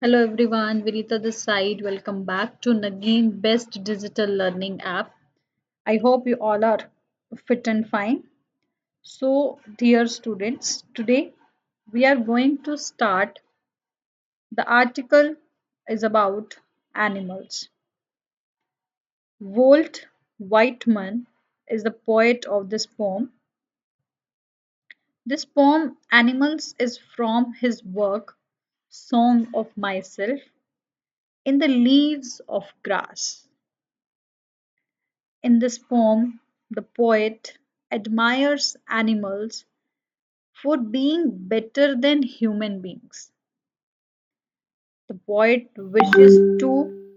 Hello everyone, Vinita this side. Welcome back to Nagin Best Digital Learning app. I hope you all are fit and fine. So, dear students, today we are going to start. The article is about animals. Walt Whitman is the poet of this poem. This poem, Animals, is from his work Song of Myself in the Leaves of Grass. In this poem, the poet admires animals for being better than human beings. The poet wishes to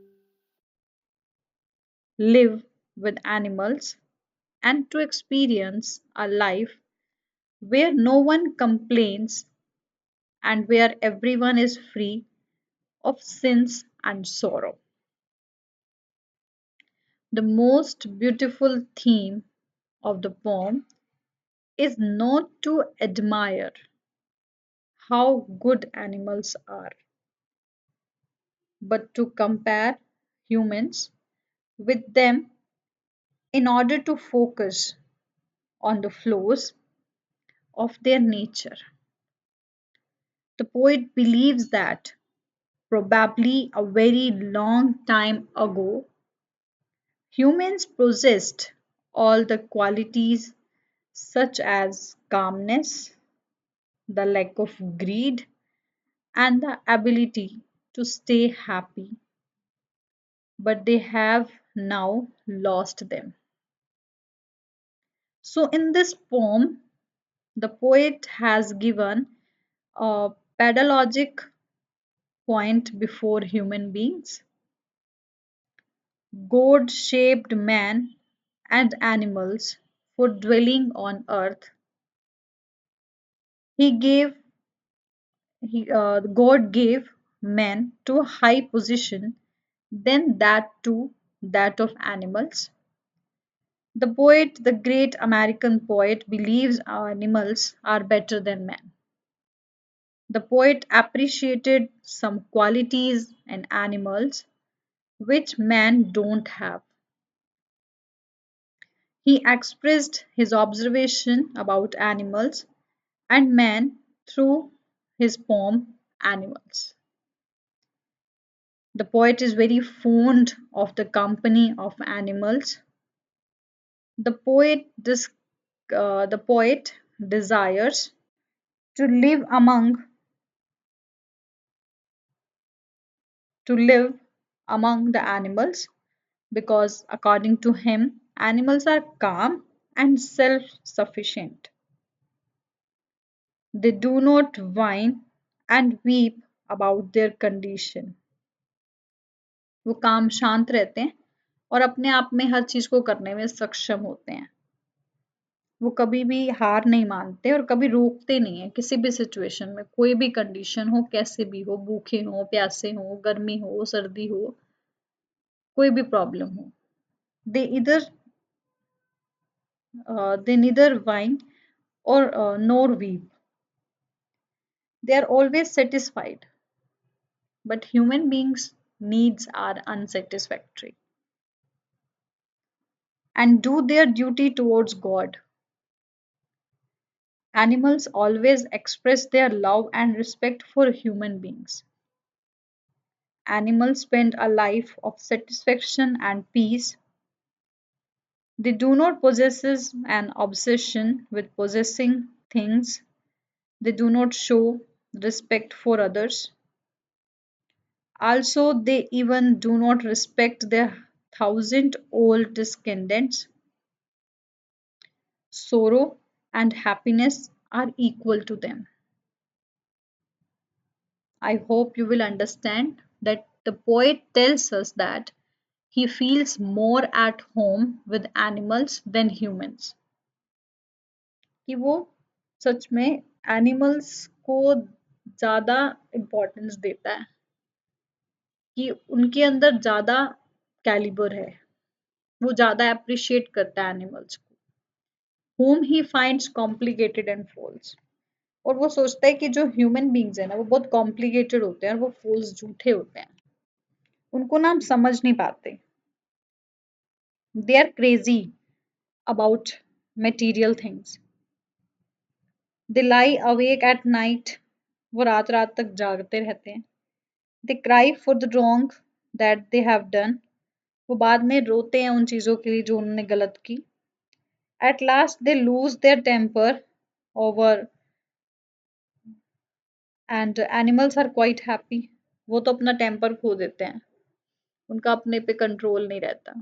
live with animals and to experience a life where no one complains and where everyone is free of sins and sorrow. The most beautiful theme of the poem is not to admire how good animals are, but to compare humans with them in order to focus on the flaws of their nature. The poet believes that probably a very long time ago, humans possessed all the qualities such as calmness, the lack of greed, and the ability to stay happy, but they have now lost them. So, in this poem, the poet has given a pedagogic point before human beings. God shaped man and animals for dwelling on earth. He gave God gave man to a high position than that of animals. The great American poet, believes animals are better than man. The poet appreciated some qualities in animals which man don't have. He expressed his observation about animals and man through his poem Animals. The poet is very fond of the company of animals. The poet, the poet desires to live among the animals because according to him animals are calm and self-sufficient. They do not whine and weep about their condition. वो काम शांत रहते हैं और अपने आप में हर चीज को करने में सक्षम होते हैं। वो कभी भी हार नहीं मानते और कभी रोकते नहीं है किसी भी सिचुएशन में, कोई भी कंडीशन हो, कैसे भी हो, भूखे हो, प्यासे हो, गर्मी हो, सर्दी हो, कोई भी प्रॉब्लम हो, they either they neither whine or nor weep. They are always satisfied, but human beings' needs are unsatisfactory and do their duty towards God. Animals always express their love and respect for human beings. Animals spend a life of satisfaction and peace. They do not possess an obsession with possessing things. They do not show respect for others. Also, they even do not respect their thousand old descendants. Sorrow and happiness are equal to them. I hope you will understand that the poet tells us that he feels more at home with animals than humans. कि वो सच में animals को ज़्यादा importance देता है, कि उनके अंदर ज़्यादा कैलिबर है, वो ज़्यादा अप्रिशिएट करता है एनिमल्स को, whom he finds complicated and false. और वो सोचता है कि जो ह्यूमन बींग्स है ना वो बहुत कॉम्प्लिकेटेड होते हैं और वो फूल्स झूठे होते हैं, उनको ना हम समझ नहीं पाते। They are crazy about material things, they lie awake at night, वो रात रात तक जागते रहते हैं। They cry for the wrong that they have done, वो बाद में रोते हैं उन चीजों के लिए जो उन्होंने गलत की। At last they lose their temper over, and animals are quite happy, वो तो अपना टेम्पर खो देते हैं, उनका अपने पे कंट्रोल नहीं रहता।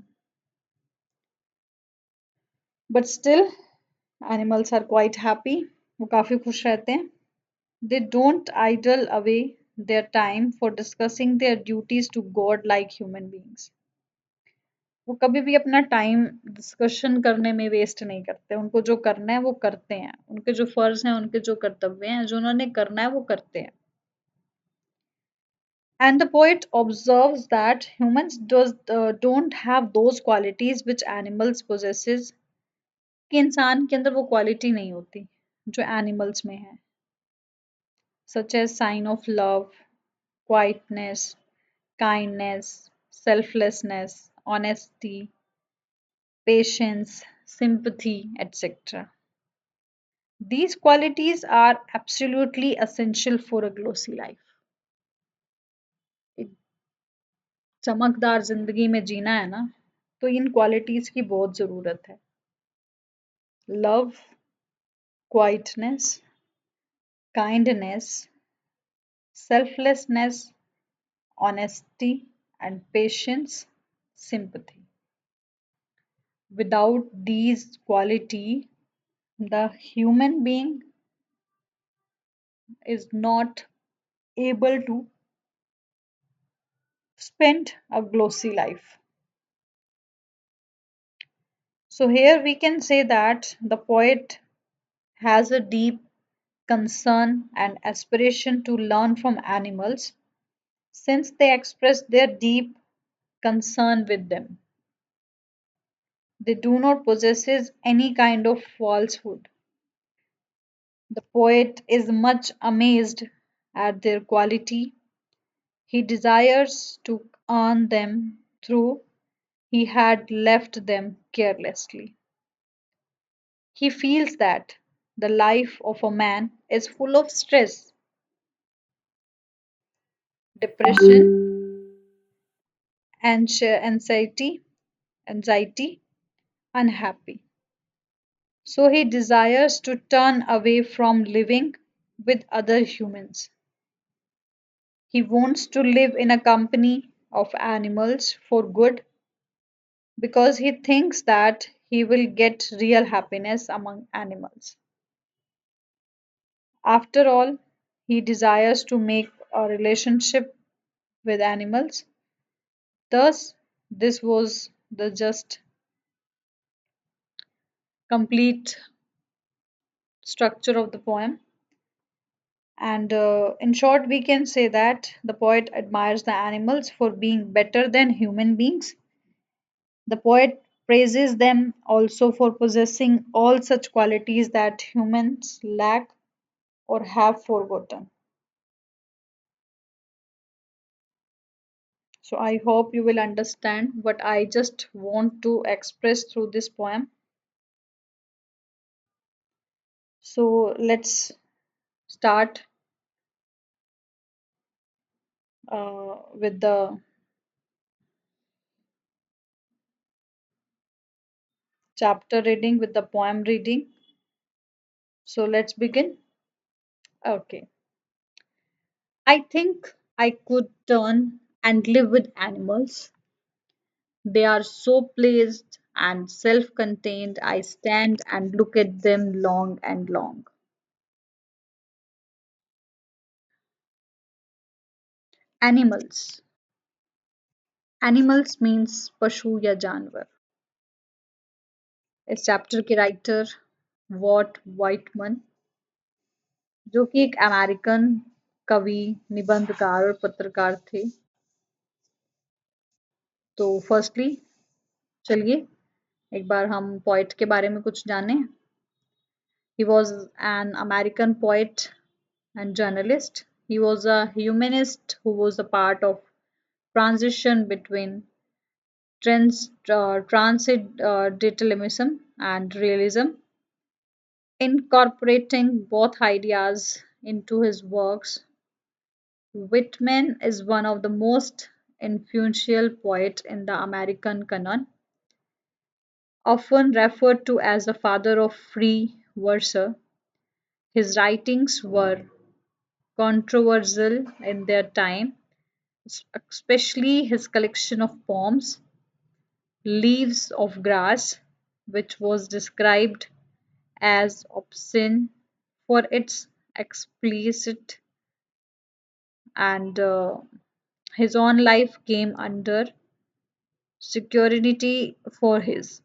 But still animals are quite happy, वो काफी खुश रहते हैं। They don't idle away their time for discussing their duties to God like human beings. वो कभी भी अपना टाइम डिस्कशन करने में वेस्ट नहीं करते, उनको जो करना है वो करते हैं, उनके जो फर्ज हैं, उनके जो कर्तव्य हैं, जो उन्होंने करना है वो करते हैं। And the poet observes that humans don't have those qualities which animals possesses, कि इंसान के अंदर वो क्वालिटी नहीं होती जो एनिमल्स में है, such as sign of love, quietness, kindness, selflessness, honesty, patience, sympathy, etc. These qualities are absolutely essential for a glossy life. एक चमकदार जिंदगी में जीना है ना, तो इन क्वालिटीज की बहुत जरूरत है। Love, quietness, kindness, selflessness, honesty, and patience, sympathy. Without these quality, the human being is not able to spend a glossy life. So here we can say that the poet has a deep concern and aspiration to learn from animals since they express their deep concern with them. They do not possess any kind of falsehood. The poet is much amazed at their quality. He desires to earn them through he had left them carelessly. He feels that the life of a man is full of stress, depression, anxiety, anxiety, unhappy. So he desires to turn away from living with other humans. He wants to live in a company of animals for good because he thinks that he will get real happiness among animals. After all, he desires to make a relationship with animals. Thus, this was the just complete structure of the poem. And in short, we can say that the poet admires the animals for being better than human beings. The poet praises them also for possessing all such qualities that humans lack or have forgotten. So I hope you will understand what I just want to express through this poem. So let's start with the chapter reading, with the poem reading. So let's begin. Okay. I think I could turn and live with animals. They are so pleased and self contained. I stand and look at them long and long. Animals. Animals means पशु या जानवर. इस chapter के writer what वाइटमन, जो कि एक American कवि, निबंधकार और पत्रकार थे. तो फर्स्टली चलिए एक बार हम पोइट के बारे में कुछ जानें. He was an American poet and journalist. He was a humanist who was a part of transition between transcendentalism and realism, incorporating both ideas into his works. Whitman is one of the most influential poets in the American canon, often referred to as the father of free verse. His writings were controversial in their time, especially his collection of poems, Leaves of Grass, which was described as obscene for its explicit, and his own life came under security for his.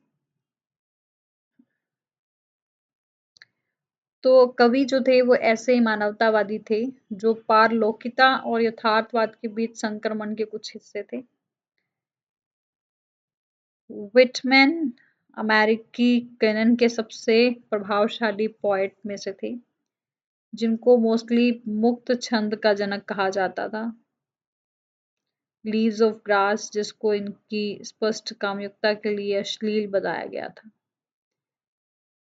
तो कवि जो थे वो ऐसे ही मानवतावादी थे जो पारलौकिकता और यथार्थवाद के बीच संक्रमण के कुछ हिस्से थे। विटमैन अमेरिकी कैनन के सबसे प्रभावशाली पोएट में से थे, जिनको मोस्टली मुक्त छंद का जनक कहा जाता था। लीव्स ऑफ ग्रास, जिसको इनकी स्पष्ट कामुकता के लिए अश्लील बताया गया था।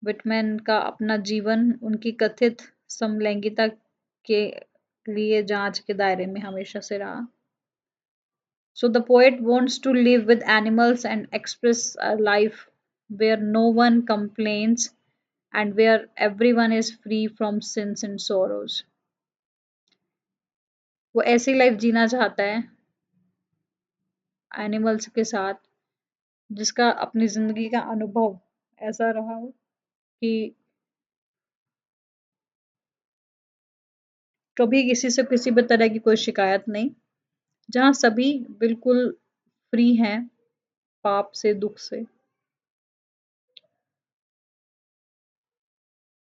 विटमैन का अपना जीवन उनकी कथित समलैंगिकता के लिए जांच के दायरे में हमेशा से रहा। So the poet wants to live with animals and express a life where no one complains and where everyone is free from sins and sorrows. वो ऐसी लाइफ जीना चाहता है एनिमल्स के साथ जिसका अपनी जिंदगी का अनुभव ऐसा रहा हो कि कभी किसी से किसी भी तरह की कोई शिकायत नहीं, जहाँ सभी बिल्कुल फ्री हैं पाप से, दुख से।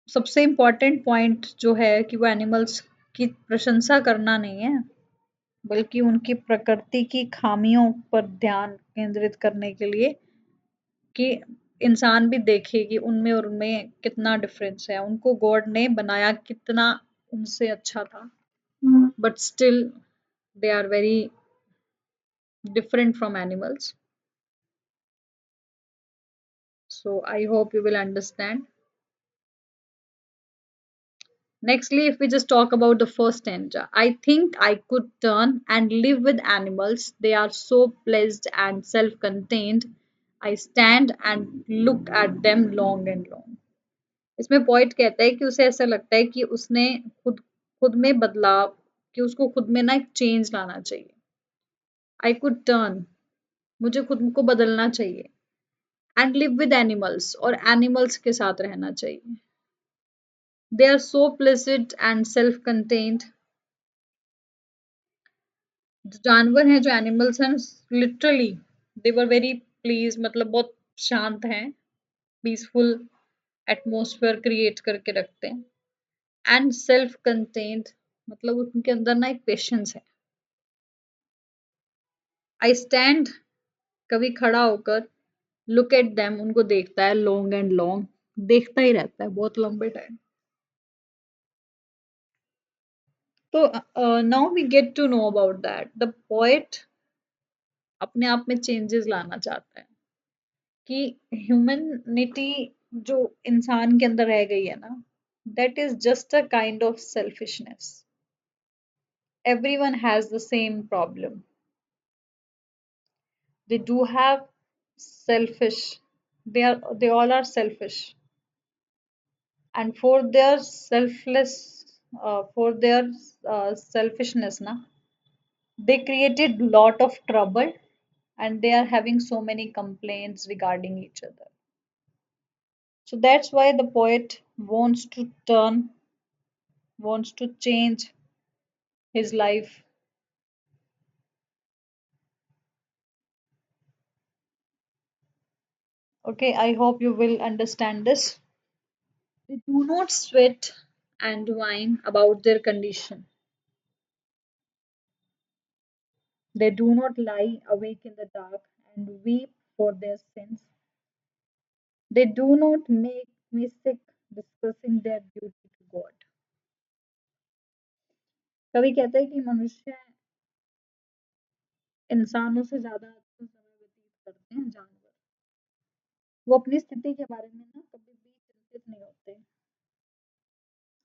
सबसे इम्पोर्टेंट पॉइंट जो है कि वो एनिमल्स की प्रशंसा करना नहीं है, बल्कि उनकी प्रकृति की खामियों पर ध्यान केंद्रित करने के लिए कि इंसान भी देखे कि उनमें और उनमें कितना डिफरेंस है, उनको गॉड ने बनाया कितना उनसे अच्छा था, but still they are very different from animals. So I hope you will understand. Nextly, if we just talk about the first stanza, I think I could turn and live with animals. They are so pleased and self contained. I stand and look at them long and long. इसमें point कहता है कि उसे ऐसा लगता है कि उसने खुद खुद में बदलाव, कि उसको खुद में ना एक चेंज लाना चाहिए। आई कुड टर्न, मुझे खुद को बदलना चाहिए, एंड लिव विद एनिमल्स, और एनिमल्स के साथ रहना चाहिए। They are so placid and self contained. जानवर हैं जो एनिमल्स हैं, literally they were very please, मतलब बहुत शांत हैं, पीसफुल एटमोसफेयर क्रिएट करके रखते हैं। एंड सेल्फ कंटेन्ड मतलब उनके अंदर ना एक पेशेंस है। आई स्टैंड, कभी खड़ा होकर, लुक एट देम, उनको देखता है, लॉन्ग एंड लॉन्ग, देखता ही रहता है बहुत लंबे टाइम। तो now we get to know about that the poet अपने आप में चेंजेस लाना चाहता है कि ह्यूमनिटी जो इंसान के अंदर रह गई है ना, that is just a kind of selfishness. Everyone has the same problem, they do have selfish, they all are selfish, and for their selfishness na, they created lot of trouble, and they are having so many complaints regarding each other. So that's why the poet wants to change his life. Okay, I hope you will understand this. They do not sweat and whine about their condition. They do not lie awake in the dark and weep for their sins. They do not make me sick discussing their duty to God. कवि कहते हैं कि मनुष्य इंसानों से ज्यादा अच्छा समय व्यतीत करते हैं जानवर। वो अपनी स्थिति के बारे में ना कभी भी चिंतित नहीं होते।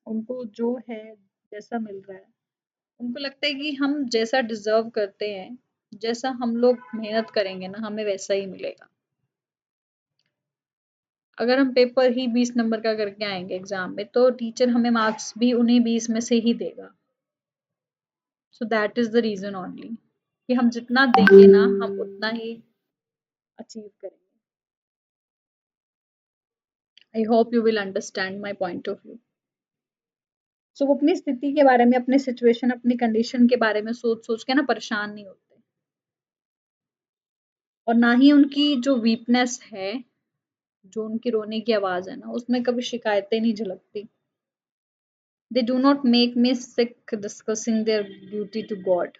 उनको जो है, जैसा मिल रहा है, उनको लगता है कि हम जैसा डिजर्व करते हैं, जैसा हम लोग मेहनत करेंगे ना, हमें वैसा ही मिलेगा। अगर हम पेपर ही 20 नंबर का करके आएंगे एग्जाम में, तो टीचर हमें मार्क्स भी उन्हीं 20 में से ही देगा। So that is the reason only कि हम जितना देंगे ना, हम उतना ही अचीव करेंगे। I hope you will understand my point of view. So वो अपनी स्थिति के बारे में, अपनी सिचुएशन, अपनी कंडीशन के बारे में सोच सोच के ना परेशान नहीं होते, और ना ही उनकी जो वीकनेस है, जो उनकी रोने की आवाज है ना, उसमें कभी शिकायतें नहीं झलकती। They do not make me sick discussing their duty to God.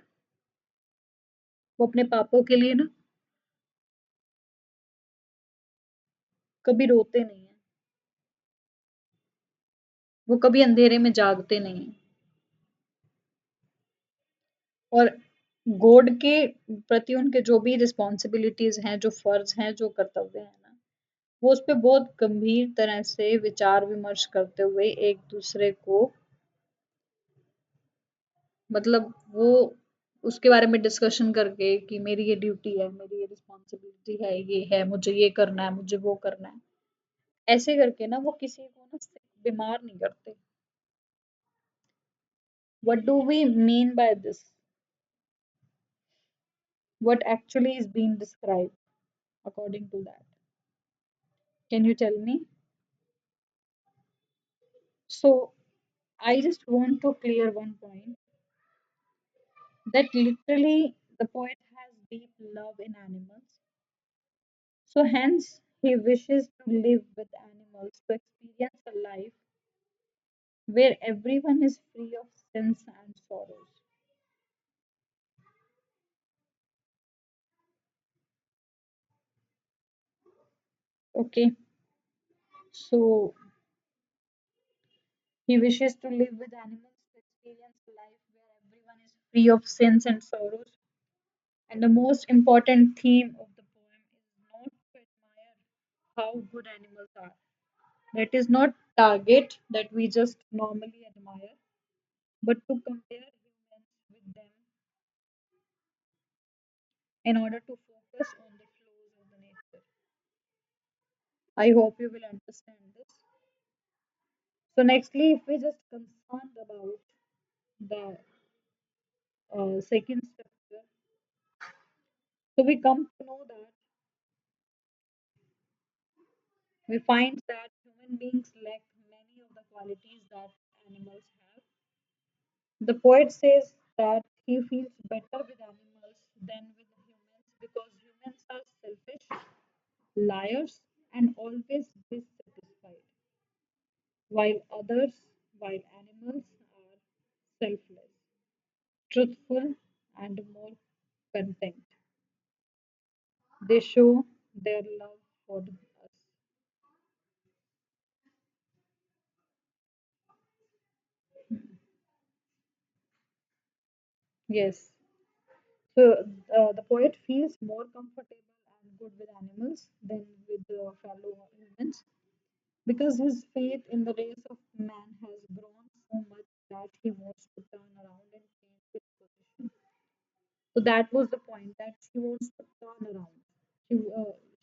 वो अपने पापों के लिए ना कभी रोते नहीं है, वो कभी अंधेरे में जागते नहीं है। और गॉड के प्रति उनके जो भी रिस्पॉन्सिबिलिटीज हैं, जो फर्ज हैं, जो कर्तव्य हैं ना, वो उस पर बहुत गंभीर तरह से विचार विमर्श करते हुए एक दूसरे को, मतलब वो उसके बारे में डिस्कशन करके कि मेरी ये ड्यूटी है, मेरी ये रिस्पॉन्सिबिलिटी है, ये है, मुझे ये करना है, मुझे वो करना है, ऐसे करके ना वो किसी को ना बीमार नहीं करते। What do we mean by this? What actually is being described according to that? Can you tell me? So, I just want to clear one point that literally the poet has deep love in animals. So, hence, he wishes to live with animals to experience a life where everyone is free of sins and sorrows. Okay, so he wishes to live with animals to experience a life where everyone is free of sins and sorrows. And the most important theme of the poem is not to admire how good animals are. That is not target that we just normally admire, but to compare humans with them in order to focus on the flaws of the nature. I hope you will understand this. So nextly, if we just concerned about the second structure, so we come to know that we find that human beings lack many of the qualities that animals have. The poet says that he feels better with animals than with humans because humans are selfish, liars, and always dissatisfied, while others, while animals are selfless, truthful, and more content. They show their love for us. Yes. So the poet feels more comfortable and good with animals than with fellow humans because his faith in the race of man has grown so much that he wants to turn around and change his position. So that was the point, that she wants to turn around.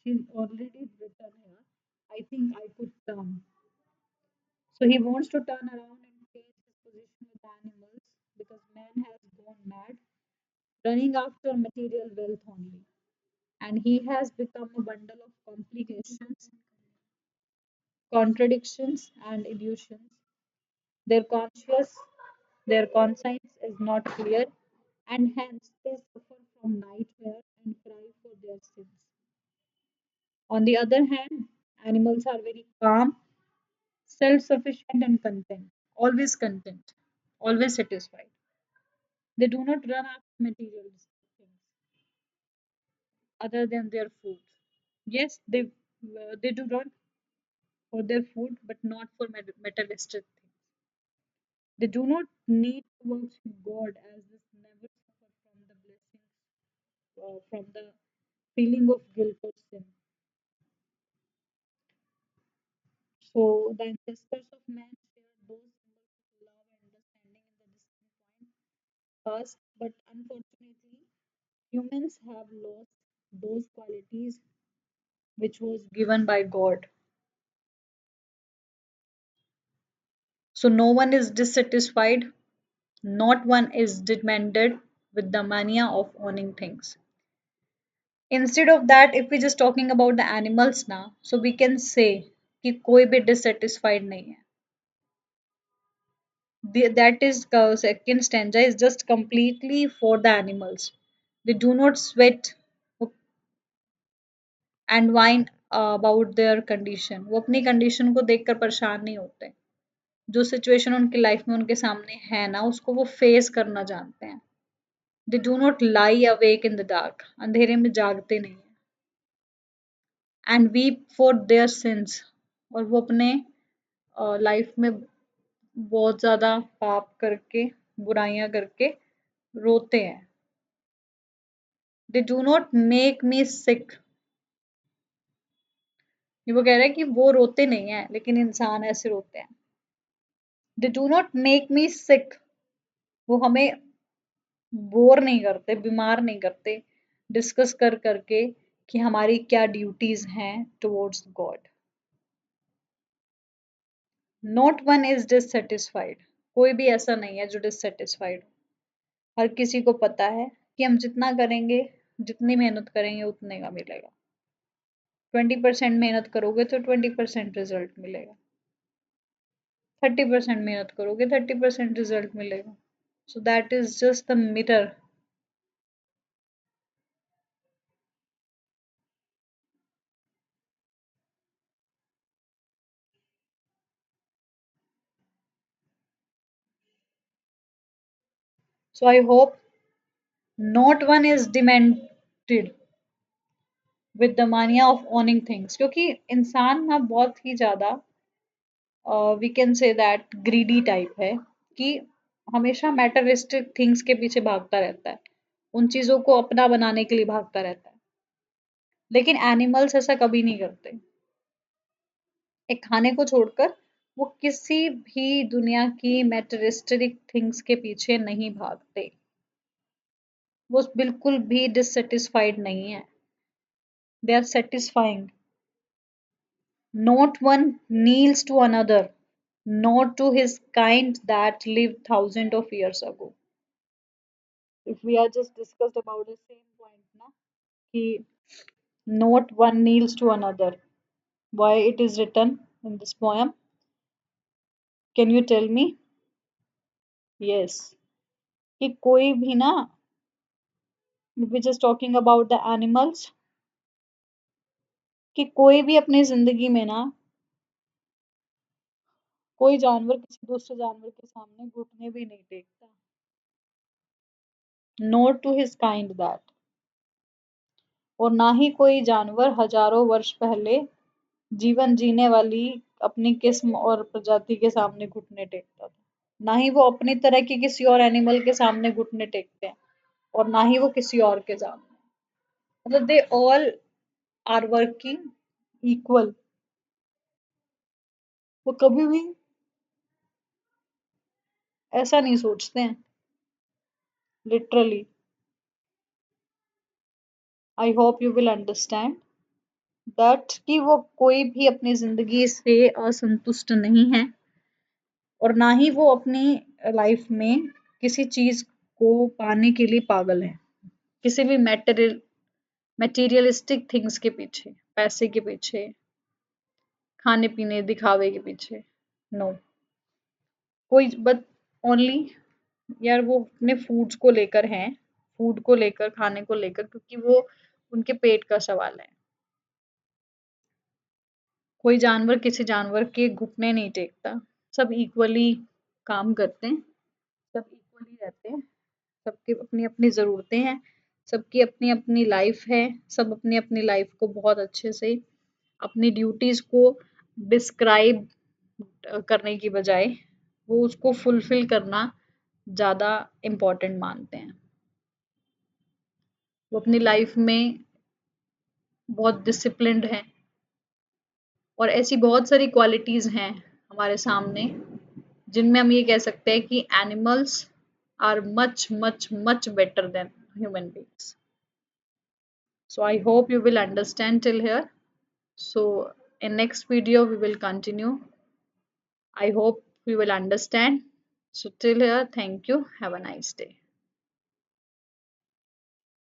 She's already written here. I think I could turn. So he wants to turn around and change his position with animals because man has gone mad, running after material wealth only, and he has become a bundle of complications, contradictions, and illusions. Their conscious, their conscience is not clear, and hence they suffer from nightmare and cry for their sins. On the other hand, animals are very calm, self-sufficient, and content, always satisfied. They do not run after material things other than their food. Yes, they do not. for their food, but not for materialistic things. They do not need to worship God as this never suffer from the blessings, from the feeling of guilt or sin. So the ancestors of man shared those symbols of love and understanding in the distant past, but unfortunately, humans have lost those qualities which was given by God. So no one is dissatisfied, not one is demanded with the mania of owning things. Instead of that, if we just talking about the animals now, so we can say कि कोई भी dissatisfied नहीं है. That is second stanza is just completely for the animals. They do not sweat and whine about their condition. वो अपनी condition को देखकर परेशान नहीं होते. जो सिचुएशन उनकी लाइफ में उनके सामने है ना, उसको वो फेस करना जानते हैं. They do not lie awake in the dark. अंधेरे में जागते नहीं है. And weep for their since. और वो अपने लाइफ में बहुत ज्यादा पाप करके, बुराइयां करके रोते हैं. They do not make me sick. वो कह रहे हैं कि वो रोते नहीं है, लेकिन इंसान ऐसे रोते हैं. They do not make me sick. वो हमें बोर नहीं करते, बीमार नहीं करते, डिस्कस कर करके कि हमारी क्या ड्यूटीज हैं towards God. Not one is dissatisfied. कोई भी ऐसा नहीं है जो डिससेटिस्फाइड हो. हर किसी को पता है कि हम जितना करेंगे, जितनी मेहनत करेंगे उतने का मिलेगा. 20% मेहनत करोगे तो 20% रिजल्ट मिलेगा. 30% मेहनत करोगे 30% रिजल्ट मिलेगा. So that is just the mirror. So I hope not one is demented with the mania of owning things. क्योंकि इंसान ना बहुत ही ज्यादा we can say that greedy type है कि हमेशा मैटरिस्टिक थिंग्स के पीछे भागता रहता है. उन चीजों को अपना बनाने के लिए भागता रहता है. लेकिन एनिमल्स ऐसा कभी नहीं करते. एक खाने को छोड़कर वो किसी भी दुनिया की मैटरिस्टिक थिंग्स के पीछे नहीं भागते. वो बिल्कुल भी डिससेटिस्फाइड नहीं है. They are satisfying. Not one kneels to another, nor to his kind that lived thousands of years ago. If we are just discussed about the same point, na, कि not one kneels to another. Why it is written in this poem? Can you tell me? Yes. कि कोई भी ना, if we just talking about the animals, कि कोई भी अपनी जिंदगी में ना, कोई जानवर किसी दूसरे जानवर के सामने घुटने भी नहीं टेकता. Nor to his kind that. और ना ही कोई जानवर हजारों वर्ष पहले जीवन जीने वाली अपनी किस्म और प्रजाति के सामने घुटने टेकता था. ना ही वो अपनी तरह के किसी और एनिमल के सामने घुटने टेकते हैं, और ना ही वो किसी और के सामने. मतलब they all are working equal. वो कभी भी ऐसा नहीं सोचते हैं. Literally I hope you will understand that कि वो कोई भी अपनी जिंदगी से असंतुष्ट नहीं है, और ना ही वो अपनी लाइफ में किसी चीज को पाने के लिए पागल है. किसी भी मटेरियलिस्टिक थिंग्स के पीछे, पैसे के पीछे, खाने पीने दिखावे के पीछे. नो. कोई बट ओनली, यार वो अपने फूड्स को लेकर हैं, फूड को लेकर, खाने को लेकर, क्योंकि वो उनके पेट का सवाल है. कोई जानवर किसी जानवर के घुटने नहीं टेकता. सब इक्वली काम करते हैं, सब इक्वली रहते हैं. सबकी अपनी अपनी ज़रूरतें हैं, सबकी अपनी अपनी लाइफ है. सब अपनी अपनी लाइफ को बहुत अच्छे से, अपनी ड्यूटीज़ को डिस्क्राइब करने की बजाय वो उसको फुलफिल करना ज़्यादा इम्पोर्टेंट मानते हैं। वो अपनी लाइफ में बहुत डिसिप्लिन्ड हैं और ऐसी बहुत सारी क्वालिटीज़ हैं हमारे सामने जिनमें हम ये कह सकते हैं कि animals are much much much better than human beings. So I hope you will understand till here. So in next video we will continue. I hope you will understand. So till here, thank you. Have a nice day.